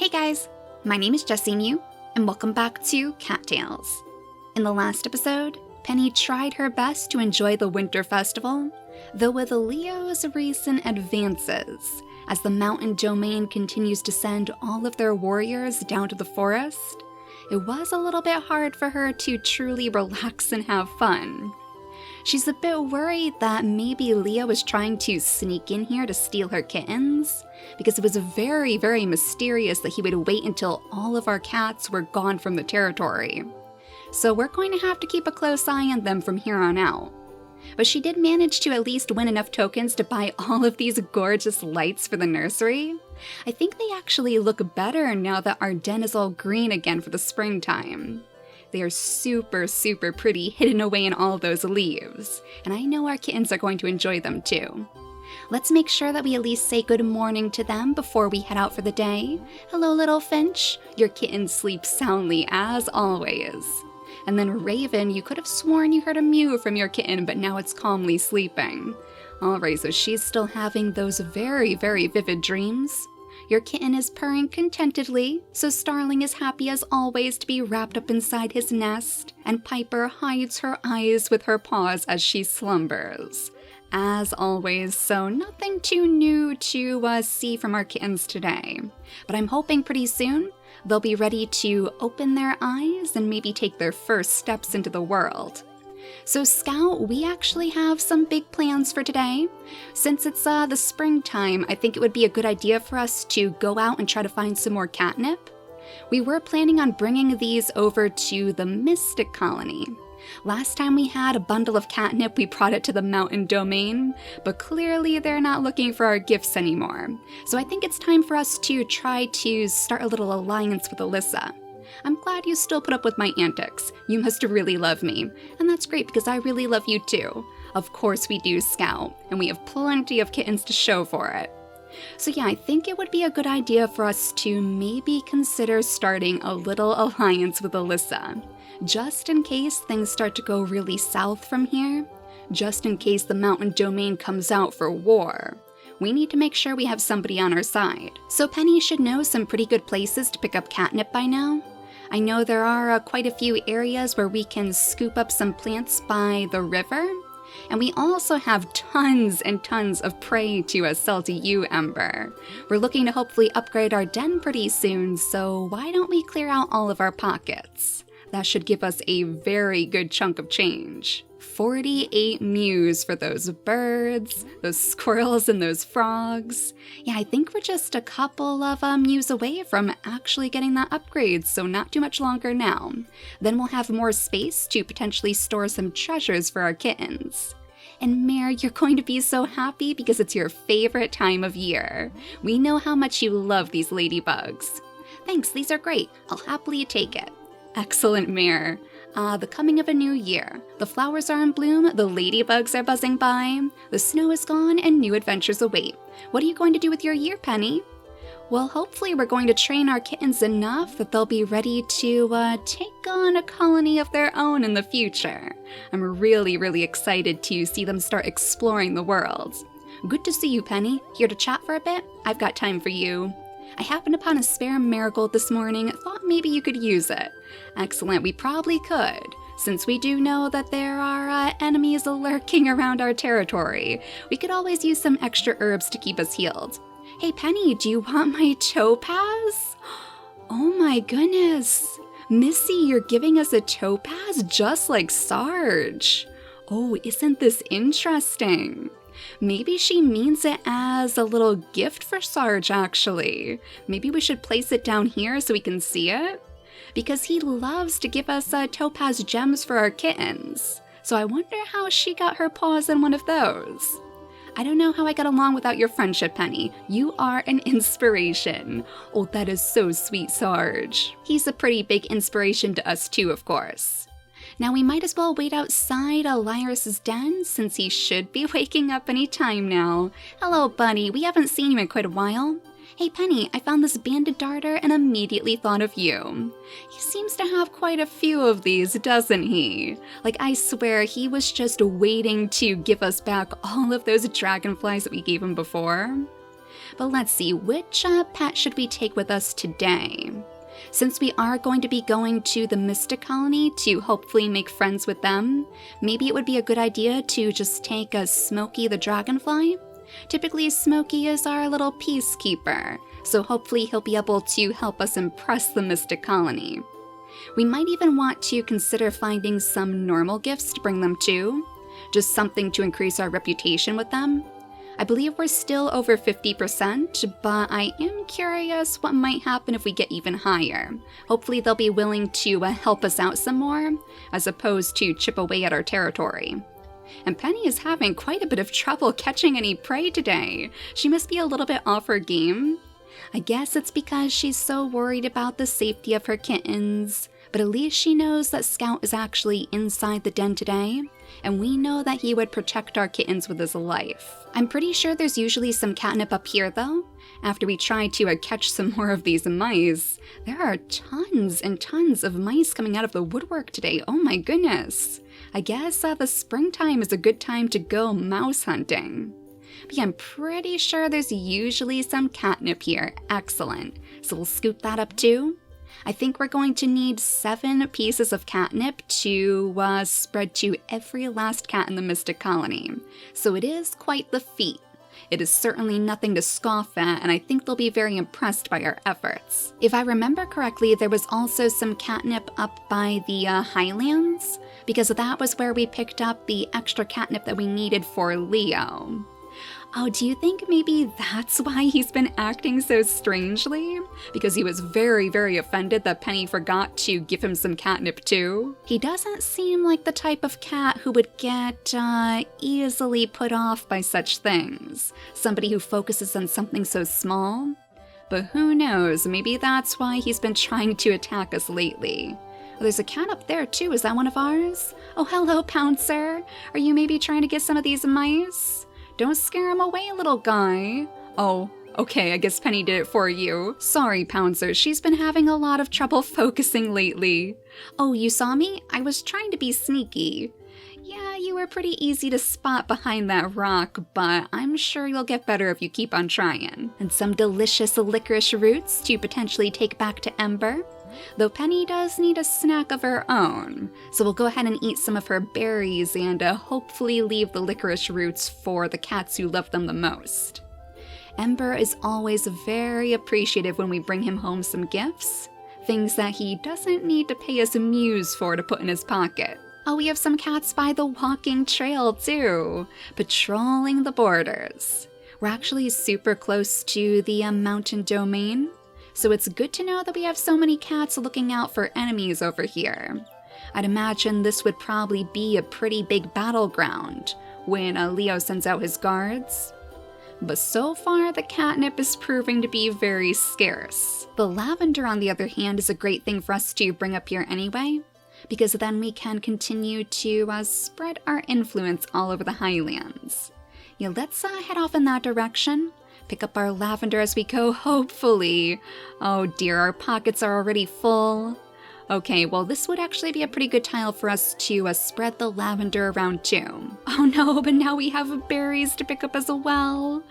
Hey guys, my name is JessiMew, and welcome back to Cattails. In the last episode, Penny tried her best to enjoy the winter festival, though with Leo's recent advances, as the mountain domain continues to send all of their warriors down to the forest, it was a little bit hard for her to truly relax and have fun. She's a bit worried that maybe Leo was trying to sneak in here to steal her kittens, because it was very, very mysterious that he would wait until all of our cats were gone from the territory. So we're going to have to keep a close eye on them from here on out. But she did manage to at least win enough tokens to buy all of these gorgeous lights for the nursery. I think they actually look better now that our den is all green again for the springtime. They are super, super pretty hidden away in all those leaves, and I know our kittens are going to enjoy them too. Let's make sure that we at least say good morning to them before we head out for the day. Hello, little Finch. Your kitten sleeps soundly as always. And then Raven, you could have sworn you heard a mew from your kitten, but now it's calmly sleeping. Alright, so she's still having those very, very vivid dreams. Your kitten is purring contentedly, so Starling is happy as always to be wrapped up inside his nest, and Piper hides her eyes with her paws as she slumbers. As always, so nothing too new to see from our kittens today. But I'm hoping pretty soon they'll be ready to open their eyes and maybe take their first steps into the world. So Scout, we actually have some big plans for today. Since it's the springtime, I think it would be a good idea for us to go out and try to find some more catnip. We were planning on bringing these over to the Mystic Colony. Last time we had a bundle of catnip, we brought it to the mountain domain, but clearly they're not looking for our gifts anymore. So I think it's time for us to try to start a little alliance with Alisa. I'm glad you still put up with my antics. You must really love me. And that's great because I really love you too. Of course we do, Scout, and we have plenty of kittens to show for it. So yeah, I think it would be a good idea for us to maybe consider starting a little alliance with Alisa. Just in case things start to go really south from here. Just in case the mountain domain comes out for war. We need to make sure we have somebody on our side. So Penny should know some pretty good places to pick up catnip by now. I know there are quite a few areas where we can scoop up some plants by the river. And we also have tons and tons of prey to sell to you, Ember. We're looking to hopefully upgrade our den pretty soon, so why don't we clear out all of our pockets? That should give us a very good chunk of change. 48 mews for those birds, those squirrels, and those frogs. Yeah, I think we're just a couple of mews away from actually getting that upgrade, so not too much longer now. Then we'll have more space to potentially store some treasures for our kittens. And Mare, you're going to be so happy because it's your favorite time of year. We know how much you love these ladybugs. Thanks, these are great. I'll happily take it. Excellent, Mare. The coming of a new year. The flowers are in bloom, the ladybugs are buzzing by, the snow is gone, and new adventures await. What are you going to do with your year, Penny? Well, hopefully we're going to train our kittens enough that they'll be ready to take on a colony of their own in the future. I'm really, really excited to see them start exploring the world. Good to see you, Penny. Here to chat for a bit? I've got time for you. I happened upon a spare marigold this morning, thought maybe you could use it. Excellent, we probably could, since we do know that there are enemies lurking around our territory. We could always use some extra herbs to keep us healed. Hey Penny, do you want my topaz? Oh my goodness. Missy, you're giving us a topaz just like Sarge. Oh, isn't this interesting? Maybe she means it as a little gift for Sarge, actually. Maybe we should place it down here so we can see it? Because he loves to give us topaz gems for our kittens. So I wonder how she got her paws in one of those. I don't know how I got along without your friendship, Penny. You are an inspiration. Oh, that is so sweet, Sarge. He's a pretty big inspiration to us too, of course. Now we might as well wait outside Lyris's den, since he should be waking up any time now. Hello, buddy. We haven't seen you in quite a while. Hey, Penny, I found this banded darter and immediately thought of you. He seems to have quite a few of these, doesn't he? Like, I swear he was just waiting to give us back all of those dragonflies that we gave him before. But let's see, which pet should we take with us today? Since we are going to be going to the Mystic Colony to hopefully make friends with them, maybe it would be a good idea to just take a Smokey the Dragonfly. Typically, Smokey is our little peacekeeper, so hopefully he'll be able to help us impress the Mystic Colony. We might even want to consider finding some normal gifts to bring them too, just something to increase our reputation with them. I believe we're still over 50%, but I am curious what might happen if we get even higher. Hopefully they'll be willing to help us out some more, as opposed to chip away at our territory. And Penny is having quite a bit of trouble catching any prey today. She must be a little bit off her game. I guess it's because she's so worried about the safety of her kittens, but at least she knows that Scout is actually inside the den today, and we know that he would protect our kittens with his life. I'm pretty sure there's usually some catnip up here though. After we try to catch some more of these mice, there are tons and tons of mice coming out of the woodwork today. Oh my goodness. I guess the springtime is a good time to go mouse hunting. But yeah, I'm pretty sure there's usually some catnip here. Excellent. So we'll scoop that up too. I think we're going to need 7 pieces of catnip to spread to every last cat in the Mystic Colony. So it is quite the feat. It is certainly nothing to scoff at, and I think they'll be very impressed by our efforts. If I remember correctly, there was also some catnip up by the Highlands, because that was where we picked up the extra catnip that we needed for Leo. Oh, do you think maybe that's why he's been acting so strangely? Because he was very, very offended that Penny forgot to give him some catnip too? He doesn't seem like the type of cat who would get easily put off by such things. Somebody who focuses on something so small. But who knows, maybe that's why he's been trying to attack us lately. Oh, there's a cat up there too, is that one of ours? Oh, hello, Pouncer. Are you maybe trying to get some of these mice? Don't scare him away, little guy. Oh, okay, I guess Penny did it for you. Sorry, Pouncer, she's been having a lot of trouble focusing lately. Oh, you saw me? I was trying to be sneaky. Yeah, you were pretty easy to spot behind that rock, but I'm sure you'll get better if you keep on trying. And some delicious licorice roots to potentially take back to Ember. Though Penny does need a snack of her own, so we'll go ahead and eat some of her berries and hopefully leave the licorice roots for the cats who love them the most. Ember is always very appreciative when we bring him home some gifts, things that he doesn't need to pay us mews for to put in his pocket. Oh, we have some cats by the walking trail too, patrolling the borders. We're actually super close to the mountain domain, so it's good to know that we have so many cats looking out for enemies over here. I'd imagine this would probably be a pretty big battleground when Leo sends out his guards. But so far, the catnip is proving to be very scarce. The lavender, on the other hand, is a great thing for us to bring up here anyway, because then we can continue to spread our influence all over the Highlands. Yeah, let's head off in that direction. Pick up our lavender as we go, hopefully. Oh dear, our pockets are already full. Okay, well this would actually be a pretty good tile for us to spread the lavender around too. Oh no, but now we have berries to pick up as well.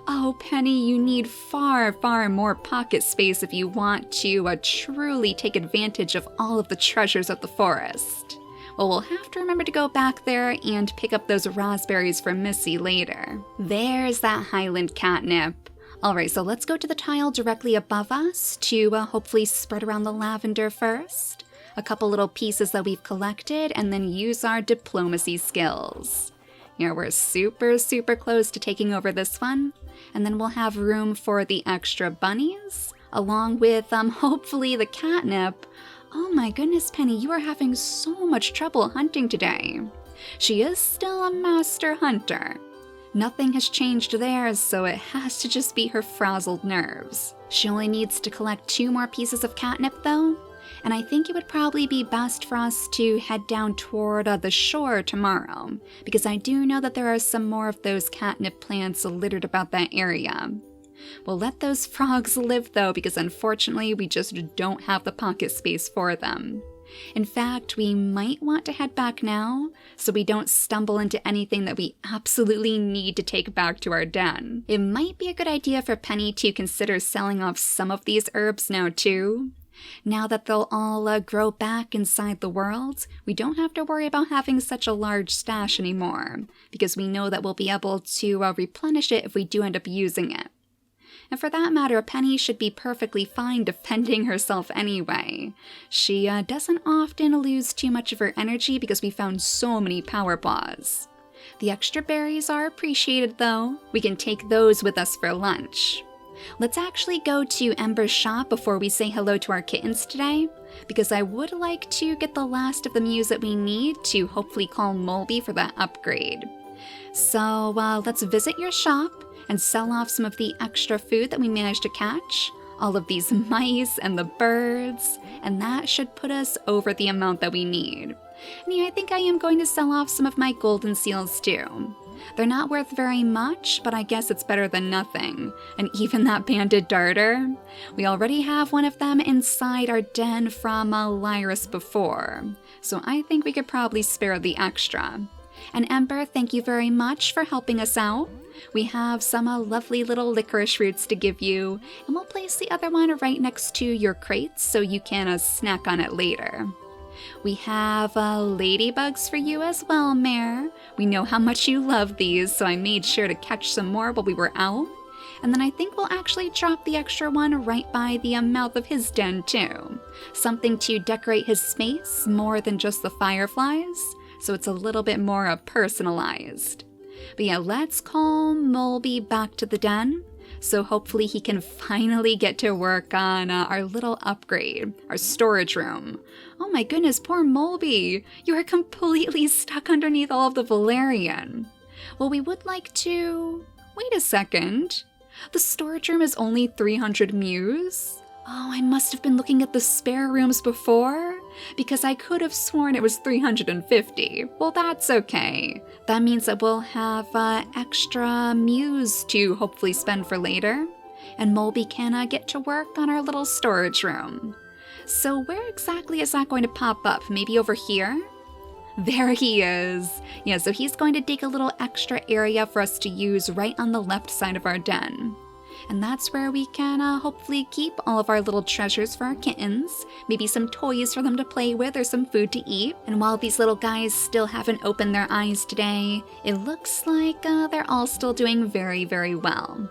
Oh Penny, you need far, far more pocket space if you want to truly take advantage of all of the treasures of the forest. Well, we'll have to remember to go back there and pick up those raspberries for Missy later. There's that Highland catnip. Alright, so let's go to the tile directly above us to hopefully spread around the lavender first. A couple little pieces that we've collected, and then use our diplomacy skills. Yeah, we're super, super close to taking over this one. And then we'll have room for the extra bunnies, along with hopefully the catnip. Oh my goodness, Penny, you are having so much trouble hunting today. She is still a master hunter. Nothing has changed there, so it has to just be her frazzled nerves. She only needs to collect 2 more pieces of catnip though, and I think it would probably be best for us to head down toward the shore tomorrow, because I do know that there are some more of those catnip plants littered about that area. We'll let those frogs live though, because unfortunately we just don't have the pocket space for them. In fact, we might want to head back now so we don't stumble into anything that we absolutely need to take back to our den. It might be a good idea for Penny to consider selling off some of these herbs now too. Now that they'll all grow back inside the world, we don't have to worry about having such a large stash anymore, because we know that we'll be able to replenish it if we do end up using it. And for that matter, Penny should be perfectly fine defending herself anyway. She doesn't often lose too much of her energy because we found so many power paws. The extra berries are appreciated though. We can take those with us for lunch. Let's actually go to Ember's shop before we say hello to our kittens today, because I would like to get the last of the mews that we need to hopefully call Molby for that upgrade. So let's visit your shop and sell off some of the extra food that we managed to catch, all of these mice and the birds, and that should put us over the amount that we need. And yeah, I think I am going to sell off some of my golden seals too. They're not worth very much, but I guess it's better than nothing. And even that banded darter. We already have one of them inside our den from Lyris before, so I think we could probably spare the extra. And Ember, thank you very much for helping us out. We have some lovely little licorice roots to give you, and we'll place the other one right next to your crates so you can snack on it later. We have ladybugs for you as well, Mare. We know how much you love these, so I made sure to catch some more while we were out. And then I think we'll actually drop the extra one right by the mouth of his den too. Something to decorate his space more than just the fireflies, so it's a little bit more personalized. But yeah, let's call Molby back to the den, so hopefully he can finally get to work on our little upgrade, our storage room. Oh my goodness, poor Molby! You are completely stuck underneath all of the valerian. Well, we would like to... Wait a second. The storage room is only 300 mews? Oh, I must have been looking at the spare rooms before, because I could have sworn it was 350. Well, that's okay. That means that we'll have extra mews to hopefully spend for later, and Molby can get to work on our little storage room. So where exactly is that going to pop up? Maybe over here? There he is. Yeah, so he's going to dig a little extra area for us to use right on the left side of our den. And that's where we can hopefully keep all of our little treasures for our kittens, maybe some toys for them to play with or some food to eat. And while these little guys still haven't opened their eyes today, it looks like they're all still doing very, very well.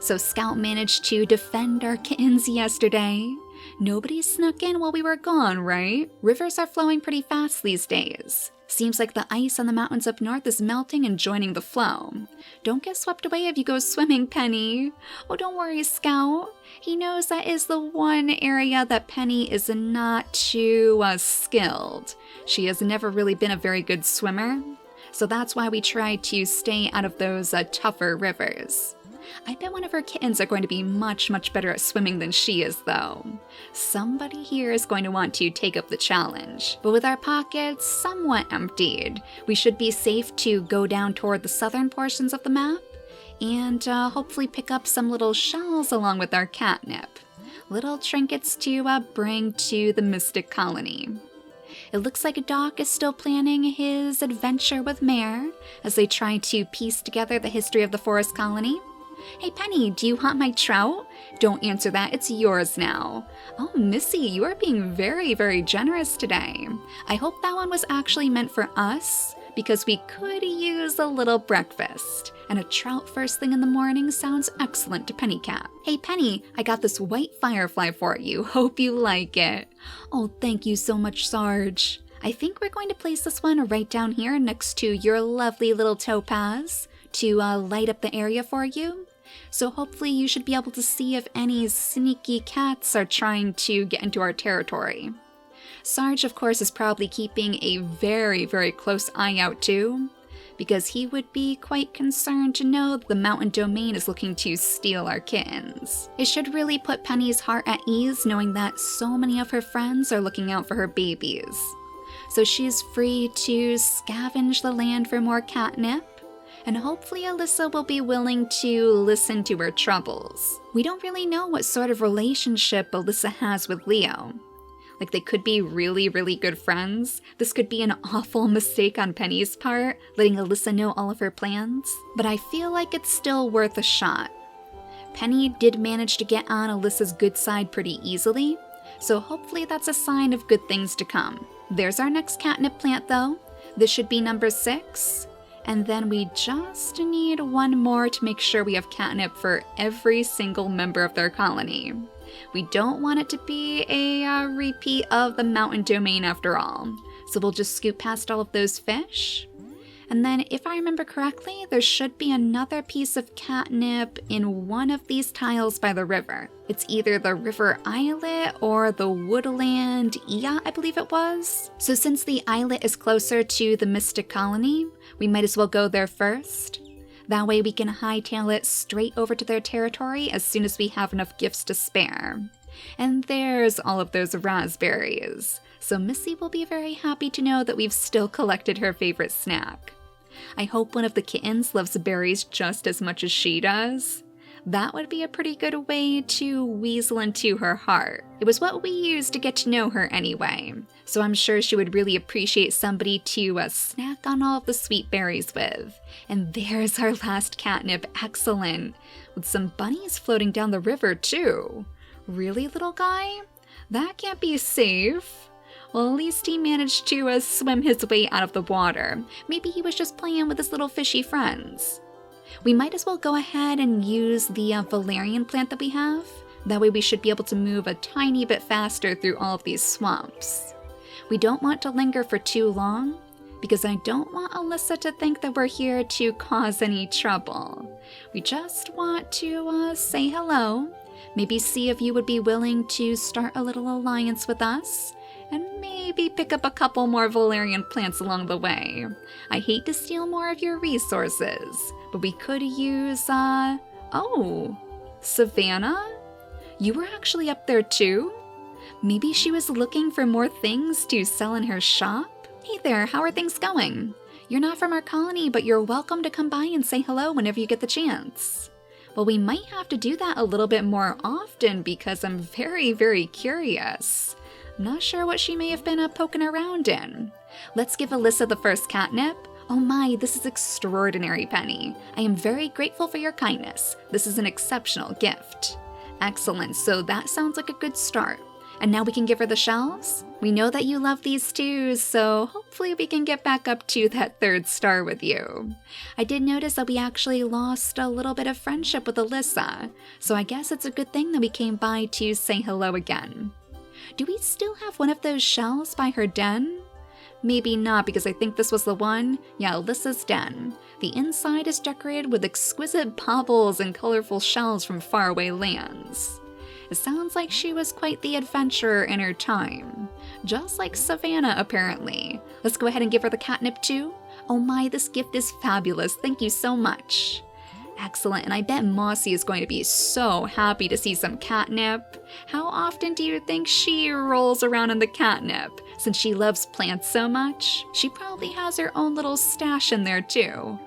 So Scout managed to defend our kittens yesterday. Nobody snuck in while we were gone, right? Rivers are flowing pretty fast these days. Seems like the ice on the mountains up north is melting and joining the flow. Don't get swept away if you go swimming, Penny. Oh, don't worry, Scout. He knows that is the one area that Penny is not too skilled. She has never really been a very good swimmer, so that's why we try to stay out of those tougher rivers. I bet one of her kittens are going to be much, much better at swimming than she is, though. Somebody here is going to want to take up the challenge. But with our pockets somewhat emptied, we should be safe to go down toward the southern portions of the map and hopefully pick up some little shells along with our catnip. Little trinkets to bring to the Mystic Colony. It looks like Doc is still planning his adventure with Mare as they try to piece together the history of the forest colony. Hey Penny, do you want my trout? Don't answer that, it's yours now. Oh Missy, you are being very, very generous today. I hope that one was actually meant for us, because we could use a little breakfast. And a trout first thing in the morning sounds excellent to Pennycat. Hey Penny, I got this white firefly for you. Hope you like it. Oh, thank you so much, Sarge. I think we're going to place this one right down here next to your lovely little topaz to light up the area for you. So hopefully you should be able to see if any sneaky cats are trying to get into our territory. Sarge, of course, is probably keeping a very, very close eye out too, because he would be quite concerned to know that the mountain domain is looking to steal our kittens. It should really put Penny's heart at ease knowing that so many of her friends are looking out for her babies. So she's free to scavenge the land for more catnip, and hopefully Alisa will be willing to listen to her troubles. We don't really know what sort of relationship Alisa has with Leo. Like, they could be really, really good friends. This could be an awful mistake on Penny's part, letting Alisa know all of her plans. But I feel like it's still worth a shot. Penny did manage to get on Alisa's good side pretty easily, so hopefully that's a sign of good things to come. There's our next catnip plant though. This should be number 6. And then we just need one more to make sure we have catnip for every single member of their colony. We don't want it to be a repeat of the mountain domain after all. So we'll just scoot past all of those fish. And then if I remember correctly, there should be another piece of catnip in one of these tiles by the river. It's either the river islet or the woodland Ia, I believe it was. So since the islet is closer to the Mystic Colony, we might as well go there first. That way we can hightail it straight over to their territory as soon as we have enough gifts to spare. And there's all of those raspberries. So Missy will be very happy to know that we've still collected her favorite snack. I hope one of the kittens loves berries just as much as she does. That would be a pretty good way to weasel into her heart. It was what we used to get to know her anyway, so I'm sure she would really appreciate somebody to snack on all of the sweet berries with. And there's our last catnip, excellent, with some bunnies floating down the river too. Really, little guy? That can't be safe. Well, at least he managed to swim his way out of the water. Maybe he was just playing with his little fishy friends. We might as well go ahead and use the valerian plant that we have. That way we should be able to move a tiny bit faster through all of these swamps. We don't want to linger for too long, because I don't want Alisa to think that we're here to cause any trouble. We just want to say hello, maybe see if you would be willing to start a little alliance with us, and maybe pick up a couple more valerian plants along the way. I hate to steal more of your resources, but we could use, oh, Savannah? You were actually up there too? Maybe she was looking for more things to sell in her shop? Hey there, how are things going? You're not from our colony, but you're welcome to come by and say hello whenever you get the chance. Well, we might have to do that a little bit more often because I'm very, very curious. Not sure what she may have been poking around in. Let's give Alisa the first catnip. Oh my, this is extraordinary, Penny. I am very grateful for your kindness. This is an exceptional gift. Excellent, so that sounds like a good start. And now we can give her the shells? We know that you love these too, so hopefully we can get back up to that 3rd star with you. I did notice that we actually lost a little bit of friendship with Alisa, so I guess it's a good thing that we came by to say hello again. Do we still have one of those shells by her den? Maybe not, because I think this was the one. Yeah, Alisa's den. The inside is decorated with exquisite baubles and colorful shells from faraway lands. It sounds like she was quite the adventurer in her time. Just like Savannah, apparently. Let's go ahead and give her the catnip too. Oh my, this gift is fabulous. Thank you so much. Excellent, and I bet Mossy is going to be so happy to see some catnip. How often do you think she rolls around in the catnip? Since she loves plants so much, she probably has her own little stash in there too.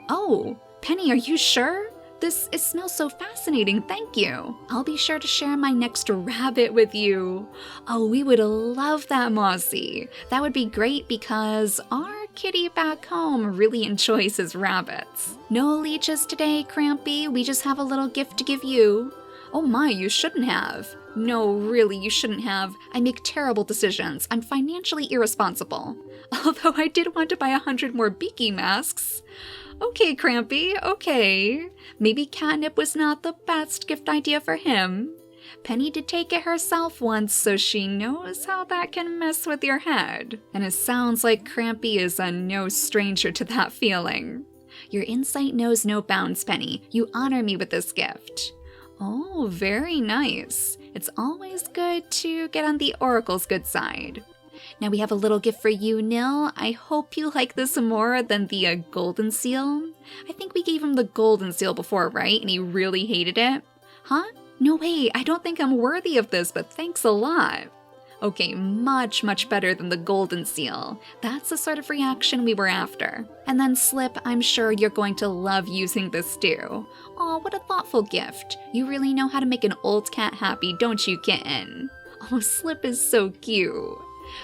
Oh, Penny, are you sure? It smells so fascinating, thank you. I'll be sure to share my next rabbit with you. Oh, we would love that, Mossy. That would be great because our kitty back home really enjoys his rabbits. No leeches today, Crampy. We just have a little gift to give you. Oh my, you shouldn't have. No, really, you shouldn't have. I make terrible decisions. I'm financially irresponsible. Although I did want to buy 100 more beaky masks. Okay, Crampy, okay. Maybe catnip was not the best gift idea for him. Penny did take it herself once, so she knows how that can mess with your head. And it sounds like Crampy is no stranger to that feeling. Your insight knows no bounds, Penny. You honor me with this gift. Oh, very nice. It's always good to get on the Oracle's good side. Now we have a little gift for you, Nil. I hope you like this more than the golden seal. I think we gave him the golden seal before, right? And he really hated it. Huh? No way, I don't think I'm worthy of this, but thanks a lot. Okay, much, much better than the golden seal. That's the sort of reaction we were after. And then Slip, I'm sure you're going to love using this too. Aw, what a thoughtful gift. You really know how to make an old cat happy, don't you, kitten? Oh, Slip is so cute.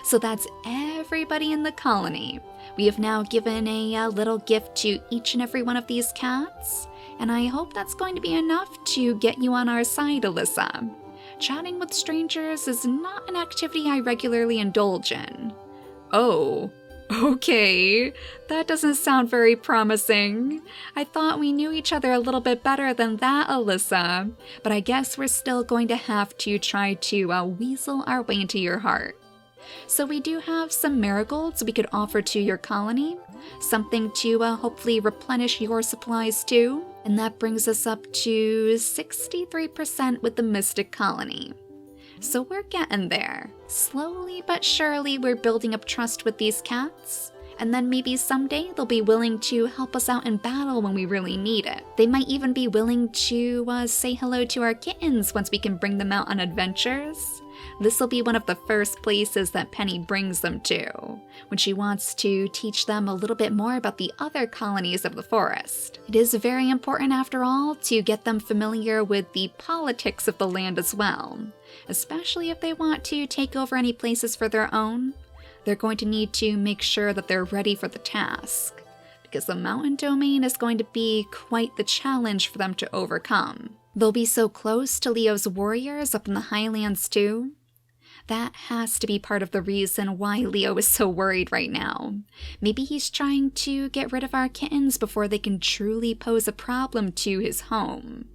So that's everybody in the colony. We have now given a little gift to each and every one of these cats, and I hope that's going to be enough to get you on our side, Alisa. Chatting with strangers is not an activity I regularly indulge in. Oh, okay. That doesn't sound very promising. I thought we knew each other a little bit better than that, Alisa, but I guess we're still going to have to try to weasel our way into your heart. So we do have some marigolds we could offer to your colony, something to hopefully replenish your supplies too, and that brings us up to 63% with the Mystic Colony. So we're getting there. Slowly but surely we're building up trust with these cats, and then maybe someday they'll be willing to help us out in battle when we really need it. They might even be willing to say hello to our kittens once we can bring them out on adventures. This will be one of the first places that Penny brings them to, when she wants to teach them a little bit more about the other colonies of the forest. It is very important, after all, to get them familiar with the politics of the land as well, especially if they want to take over any places for their own. They're going to need to make sure that they're ready for the task, because the mountain domain is going to be quite the challenge for them to overcome. They'll be so close to Leo's warriors up in the highlands too. That has to be part of the reason why Leo is so worried right now. Maybe he's trying to get rid of our kittens before they can truly pose a problem to his home.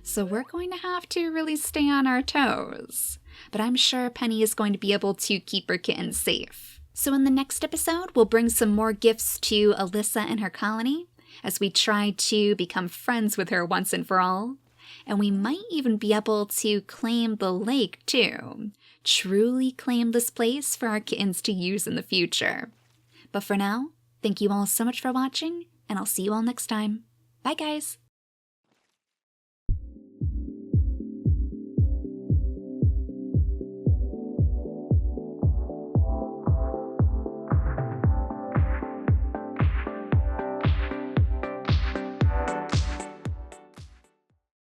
So we're going to have to really stay on our toes. But I'm sure Penny is going to be able to keep her kittens safe. So in the next episode, we'll bring some more gifts to Alisa and her colony, as we try to become friends with her once and for all. And we might even be able to claim the lake too. Truly claim this place for our kittens to use in the future. But for now, thank you all so much for watching, and I'll see you all next time. Bye guys!